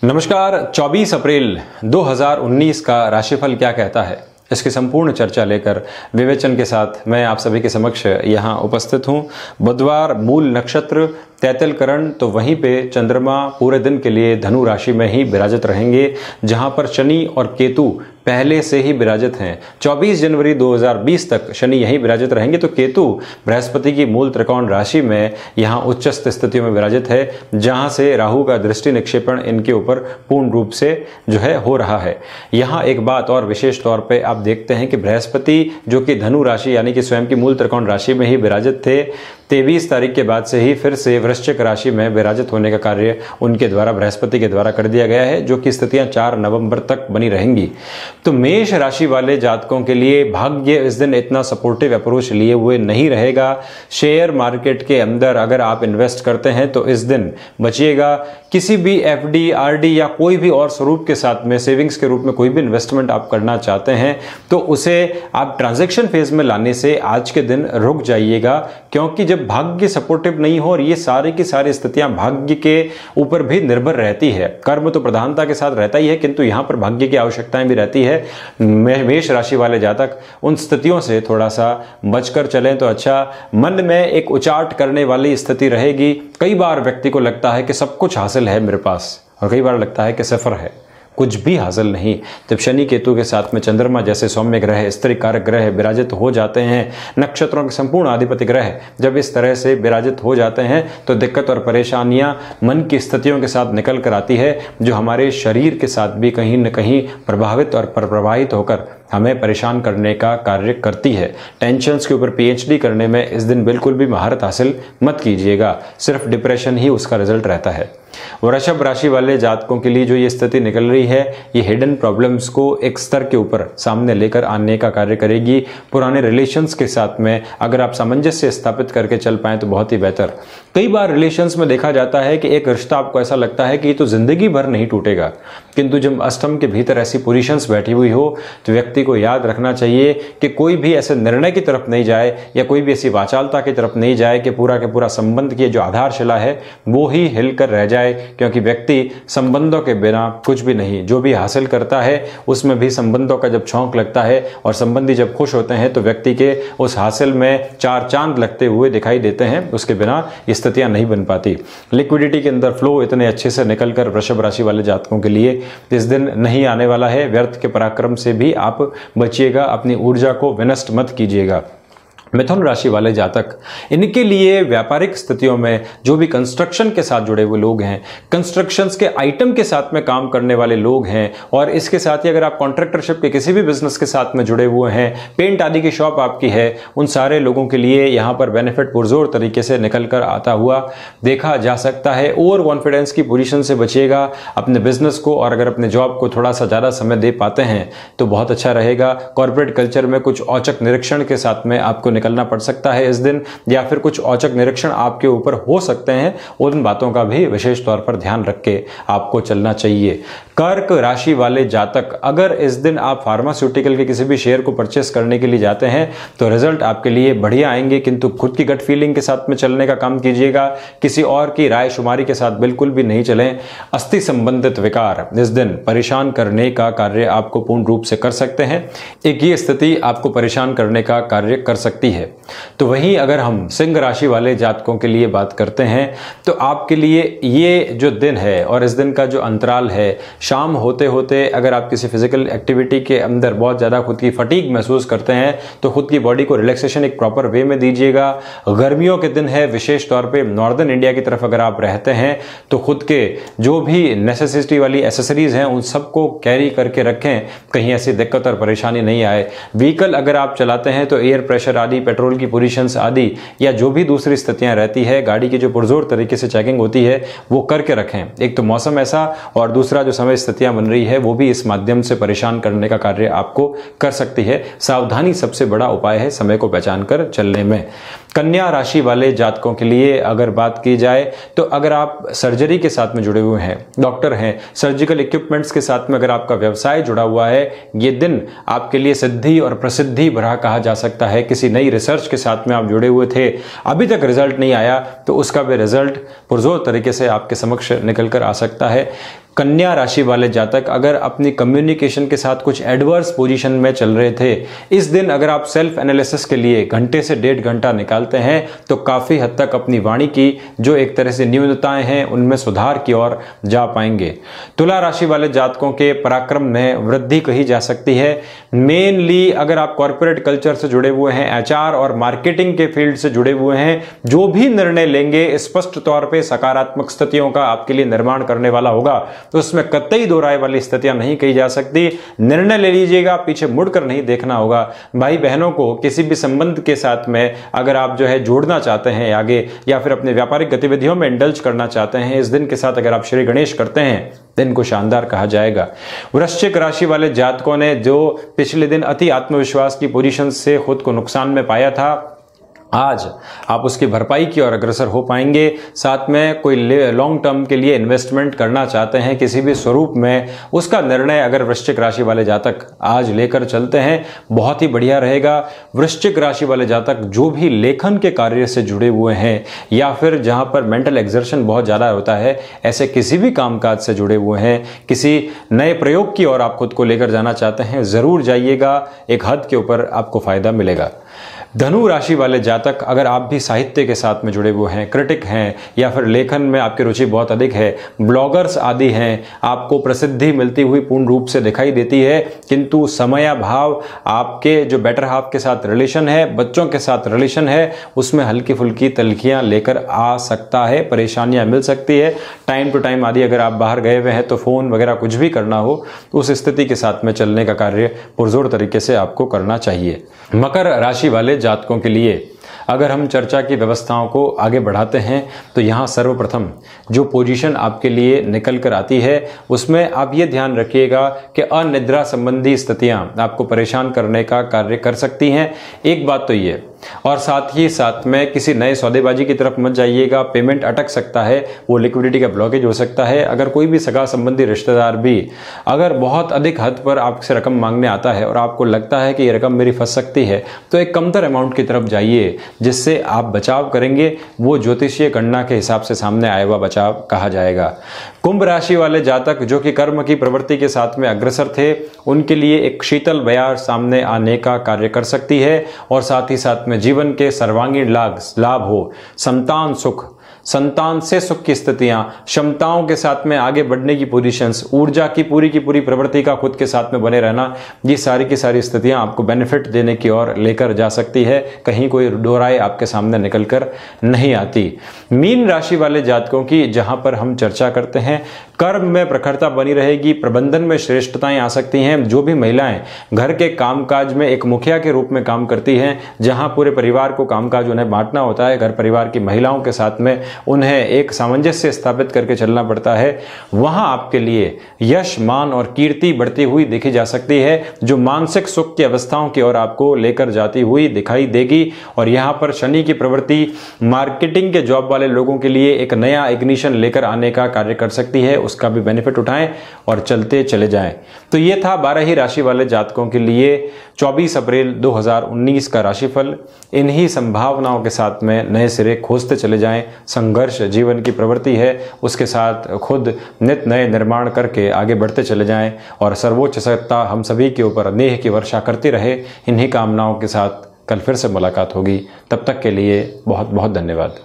नमस्कार। 24 अप्रैल 2019 का राशिफल क्या कहता है, इसकी संपूर्ण चर्चा लेकर विवेचन के साथ मैं आप सभी के समक्ष यहाँ उपस्थित हूँ। बुधवार, मूल नक्षत्र, तैतल करण, तो वहीं पे चंद्रमा पूरे दिन के लिए धनु राशि में ही विराजित रहेंगे, जहां पर शनि और केतु पहले से ही विराजित हैं। 24 जनवरी 2020 तक शनि यहीं विराजित रहेंगे, तो केतु बृहस्पति की मूल त्रिकोण राशि में यहाँ उच्चस्थ स्थितियों में विराजित है, जहां से राहु का दृष्टि निक्षेपण इनके ऊपर पूर्ण रूप से जो है हो रहा है। यहाँ एक बात और विशेष तौर पे आप देखते हैं कि बृहस्पति जो कि धनु राशि यानी कि स्वयं की मूल त्रिकोण राशि में ही विराजित थे, 23 तारीख के बाद से ही फिर से वृश्चिक राशि में विराजित होने का कार्य उनके द्वारा, बृहस्पति के द्वारा कर दिया गया है, जो कि स्थितियां 4 नवंबर तक बनी रहेंगी। तो मेष राशि वाले जातकों के लिए भाग्य इस दिन इतना सपोर्टिव अप्रोच लिए हुए नहीं रहेगा। शेयर मार्केट के अंदर अगर आप इन्वेस्ट करते हैं तो इस दिन बचिएगा। किसी भी एफडी, आरडी या कोई भी और स्वरूप के साथ में सेविंग्स के रूप में कोई भी इन्वेस्टमेंट आप करना चाहते हैं तो उसे आप ट्रांजैक्शन फेज में लाने से आज के दिन रुक जाइएगा, क्योंकि जब भाग्य सपोर्टिव नहीं हो और ये सारी की सारी स्थितियां भाग्य के ऊपर भी निर्भर रहती है। कर्म तो प्रधानता के साथ रहता ही है, किंतु यहां पर भाग्य की आवश्यकताएं भी रहती है। मेष राशि वाले जातक उन स्थितियों से थोड़ा सा बचकर चलें तो अच्छा। मन में एक उचाट करने वाली स्थिति रहेगी। कई बार व्यक्ति को लगता है कि सब कुछ हासिल है मेरे पास, और कई बार लगता है कि सफर है, कुछ भी हासिल नहीं। जब शनि केतु के साथ में चंद्रमा जैसे सौम्य ग्रह, स्त्री कारक ग्रह विराजित हो जाते हैं, नक्षत्रों के संपूर्ण अधिपति ग्रह जब इस तरह से विराजित हो जाते हैं तो दिक्कत और परेशानियां मन की स्थितियों के साथ निकल कर आती है, जो हमारे शरीर के साथ भी कहीं न कहीं प्रभावित और प्रभावित होकर हमें परेशान करने का कार्य करती है। टेंशन्स के ऊपर पीएचडी करने में इस दिन बिल्कुल भी महारत हासिल मत कीजिएगा, सिर्फ डिप्रेशन ही उसका रिजल्ट रहता है। वृषभ राशि वाले जातकों के लिए जो ये स्थिति निकल रही है, ये हिडन प्रॉब्लम्स को एक स्तर के ऊपर सामने लेकर आने का कार्य करेगी। पुराने रिलेशंस के साथ में अगर आप सामंजस्य स्थापित करके चल पाएं तो बहुत ही बेहतर। कई बार रिलेशंस में देखा जाता है कि एक रिश्ता आपको ऐसा लगता है कि ये तो जिंदगी भर नहीं टूटेगा, किंतु जब अष्टम के भीतर ऐसी पोजीशंस बैठी हुई हो तो व्यक्ति को याद रखना चाहिए कि कोई भी ऐसे निर्णय की तरफ नहीं जाए या कोई भी ऐसी वाचालता की तरफ नहीं जाए कि पूरा के पूरा संबंध की जो आधारशिला है वो ही हिलकर रह जाए, क्योंकि व्यक्ति संबंधों के बिना कुछ भी नहीं। जो भी हासिल करता है उसमें भी संबंधों का जब छौंक लगता है और संबंधी जब खुश होते हैं तो व्यक्ति के उस हासिल में 4 चांद लगते हुए दिखाई देते हैं, उसके बिना स्थितियां नहीं बन पाती। लिक्विडिटी के अंदर फ्लो इतने अच्छे से निकलकर वृषभ राशि वाले जातकों के लिए इस दिन नहीं आने वाला है। व्यर्थ के पराक्रम से भी आप बचिएगा, अपनी ऊर्जा को विनष्ट मत कीजिएगा। मिथुन राशि वाले जातक, इनके लिए व्यापारिक स्थितियों में जो भी कंस्ट्रक्शन के साथ जुड़े हुए लोग हैं, कंस्ट्रक्शंस के आइटम के साथ में काम करने वाले लोग हैं, और इसके साथ ही अगर आप कॉन्ट्रैक्टरशिप के किसी भी बिजनेस के साथ में जुड़े हुए हैं, पेंट आदि की शॉप आपकी है, उन सारे लोगों के लिए यहाँ पर बेनिफिट पुरजोर तरीके से निकल कर आता हुआ देखा जा सकता है। ओवर कॉन्फिडेंस की पोजीशन से बचिएगा अपने बिजनेस को, और अगर अपने जॉब को थोड़ा सा ज़्यादा समय दे पाते हैं तो बहुत अच्छा रहेगा। कॉर्पोरेट कल्चर में कुछ औचक निरीक्षण के साथ में आपको निकलना पड़ सकता है इस दिन, या फिर कुछ औचक निरीक्षण आपके ऊपर हो सकते हैं। उन बातों का भी विशेष तौर पर ध्यान रख के आपको चलना चाहिए। कर्क राशि वाले जातक, अगर इस दिन आप फार्मास्यूटिकल के किसी भी शेयर को परचेस करने के लिए जाते हैं तो रिजल्ट आपके लिए बढ़िया आएंगे, किंतु खुद की गट फीलिंग के साथ में चलने का काम कीजिएगा। किसी और की राय शुमारी के साथ बिल्कुल भी नहीं चलें। अस्थि संबंधित विकार इस दिन परेशान करने का कार्य आपको पूर्ण रूप से कर सकते हैं। एक ये स्थिति आपको परेशान करने का कार्य कर सकती है। तो वहीं अगर हम सिंह राशि वाले जातकों के लिए बात करते हैं तो आपके लिए ये जो दिन है और इस दिन का जो अंतराल है, शाम होते होते अगर आप किसी फिजिकल एक्टिविटी के अंदर बहुत ज़्यादा खुद की फटीग महसूस करते हैं तो खुद की बॉडी को रिलैक्सेशन एक प्रॉपर वे में दीजिएगा। गर्मियों के दिन है, विशेष तौर पे नॉर्दर्न इंडिया की तरफ अगर आप रहते हैं तो खुद के जो भी नेसेसिटी वाली एसेसरीज हैं उन सबको कैरी करके रखें, कहीं ऐसी दिक्कत और परेशानी नहीं आए। व्हीकल अगर आप चलाते हैं तो एयर प्रेशर आदि, पेट्रोल की पोजीशंस आदि या जो भी दूसरी स्थितियां रहती है, गाड़ी की जो पुरजोर तरीके से चेकिंग होती है वो करके रखें। एक तो मौसम ऐसा, और दूसरा जो समय स्थितियां बन रही है वो भी इस माध्यम से परेशान करने का कार्य आपको कर सकती है। सावधानी सबसे बड़ा उपाय है समय को पहचान कर चलने में। कन्या राशि वाले जातकों के लिए अगर बात की जाए तो अगर आप सर्जरी के साथ में जुड़े हुए हैं, डॉक्टर हैं, सर्जिकल इक्विपमेंट्स के साथ में अगर आपका व्यवसाय जुड़ा हुआ है, ये दिन आपके लिए सिद्धि और प्रसिद्धि भरा कहा जा सकता है। किसी नई रिसर्च के साथ में आप जुड़े हुए थे, अभी तक रिजल्ट नहीं आया, तो उसका भी रिजल्ट पुरजोर तरीके से आपके समक्ष निकल कर आ सकता है। कन्या राशि वाले जातक अगर अपनी कम्युनिकेशन के साथ कुछ एडवर्स पोजीशन में चल रहे थे, इस दिन अगर आप सेल्फ एनालिसिस के लिए घंटे से 1.5 घंटा निकालते हैं तो काफ़ी हद तक अपनी वाणी की जो एक तरह से न्यूनताएं हैं उनमें सुधार की ओर जा पाएंगे। तुला राशि वाले जातकों के पराक्रम में वृद्धि कही जा सकती है। मेनली अगर आप कॉर्पोरेट कल्चर से जुड़े हुए हैं, एचआर और मार्केटिंग के फील्ड से जुड़े हुए हैं, जो भी निर्णय लेंगे स्पष्ट तौर पे सकारात्मक स्थितियों का आपके लिए निर्माण करने वाला होगा, तो उसमें कतई दो राय वाली स्थितियां नहीं कही जा सकती। निर्णय ले लीजिएगा, पीछे मुड़कर नहीं देखना होगा। भाई बहनों को किसी भी संबंध के साथ में अगर आप जो है जोड़ना चाहते हैं आगे, या फिर अपने व्यापारिक गतिविधियों में इंडल्ज करना चाहते हैं, इस दिन के साथ अगर आप श्री गणेश करते हैं, दिन को शानदार कहा जाएगा। वृश्चिक राशि वाले जातकों ने जो पिछले दिन अति आत्मविश्वास की पोजीशन से खुद को नुकसान में पाया था, आज आप उसकी भरपाई की ओर अग्रसर हो पाएंगे। साथ में कोई लॉन्ग टर्म के लिए इन्वेस्टमेंट करना चाहते हैं किसी भी स्वरूप में, उसका निर्णय अगर वृश्चिक राशि वाले जातक आज लेकर चलते हैं, बहुत ही बढ़िया रहेगा। वृश्चिक राशि वाले जातक जो भी लेखन के कार्य से जुड़े हुए हैं या फिर जहां पर मेंटल एक्सर्शन बहुत ज़्यादा होता है, ऐसे किसी भी कामकाज से जुड़े हुए हैं, किसी नए प्रयोग की ओर आप खुद को लेकर जाना चाहते हैं, ज़रूर जाइएगा। एक हद के ऊपर आपको फायदा मिलेगा। धनु राशि वाले जातक अगर आप भी साहित्य के साथ में जुड़े हुए हैं, क्रिटिक हैं, या फिर लेखन में आपकी रुचि बहुत अधिक है, ब्लॉगर्स आदि हैं, आपको प्रसिद्धि मिलती हुई पूर्ण रूप से दिखाई देती है, किंतु समयाभाव, आपके जो बेटर हाफ के साथ रिलेशन है, बच्चों के साथ रिलेशन है, उसमें हल्की फुल्की तल्खियां लेकर आ सकता है, परेशानियां मिल सकती है। टाइम टू टाइम आदि अगर आप बाहर गए हुए हैं तो फ़ोन वगैरह कुछ भी करना हो तो उस स्थिति के साथ में चलने का कार्य पुरजोर तरीके से आपको करना चाहिए। मकर राशि वाले जातकों के लिए अगर हम चर्चा की व्यवस्थाओं को आगे बढ़ाते हैं तो यहाँ सर्वप्रथम जो पोजीशन आपके लिए निकल कर आती है उसमें आप ये ध्यान रखिएगा कि अनिद्रा संबंधी स्थितियाँ आपको परेशान करने का कार्य कर सकती हैं। एक बात तो ये, और साथ ही साथ में किसी नए सौदेबाजी की तरफ मत जाइएगा, पेमेंट अटक सकता है, वो लिक्विडिटी का ब्लॉकेज हो सकता है। अगर कोई भी सगा संबंधी रिश्तेदार भी अगर बहुत अधिक हद पर आपसे रकम मांगने आता है और आपको लगता है कि ये रकम मेरी फंस सकती है, तो एक कमतर अमाउंट की तरफ जाइए जिससे आप बचाव करेंगे। वो ज्योतिषीय गणना के हिसाब से सामने आया हुआ बचाव कहा जाएगा। कुंभ राशि वाले जातक जो कि कर्म की प्रवृत्ति के साथ में अग्रसर थे, उनके लिए एक शीतल बयार सामने आने का कार्य कर सकती है, और साथ ही साथ में जीवन के सर्वांगीण लाभ हो, संतान सुख, संतान से सुख की स्थितियां, क्षमताओं के साथ में आगे बढ़ने की पोजीशंस, ऊर्जा की पूरी प्रवृत्ति का खुद के साथ में बने रहना, ये सारी की सारी स्थितियां आपको बेनिफिट देने की ओर लेकर जा सकती है। कहीं कोई दो राय आपके सामने निकलकर नहीं आती। मीन राशि वाले जातकों की जहां पर हम चर्चा करते हैं, कर्म में प्रखरता बनी रहेगी, प्रबंधन में श्रेष्ठताएं आ सकती हैं। जो भी महिलाएं घर के कामकाज में एक मुखिया के रूप में काम करती हैं, जहां पूरे परिवार को कामकाज उन्हें बांटना होता है, घर परिवार की महिलाओं के साथ में उन्हें एक सामंजस्य स्थापित करके चलना पड़ता है, वहां आपके लिए यश, मान और कीर्ति बढ़ती हुई देखी जा सकती है, जो मानसिक सुख की अवस्थाओं की ओर आपको लेकर जाती हुई दिखाई देगी। और यहां पर शनि की प्रवृत्ति मार्केटिंग के जॉब वाले लोगों के लिए एक नया इग्निशन लेकर आने का कार्य कर सकती है, उसका भी बेनिफिट उठाएं और चलते चले जाएं। तो ये था 12 ही राशि वाले जातकों के लिए 24 अप्रैल 2019 का राशिफल। इन्हीं संभावनाओं के साथ में नए सिरे खोजते चले जाएं। संघर्ष जीवन की प्रवृत्ति है, उसके साथ खुद नित नए निर्माण करके आगे बढ़ते चले जाएं, और सर्वोच्च सत्ता हम सभी के ऊपर नेह की वर्षा करती रहे। इन्हीं कामनाओं के साथ कल फिर से मुलाकात होगी। तब तक के लिए बहुत बहुत धन्यवाद।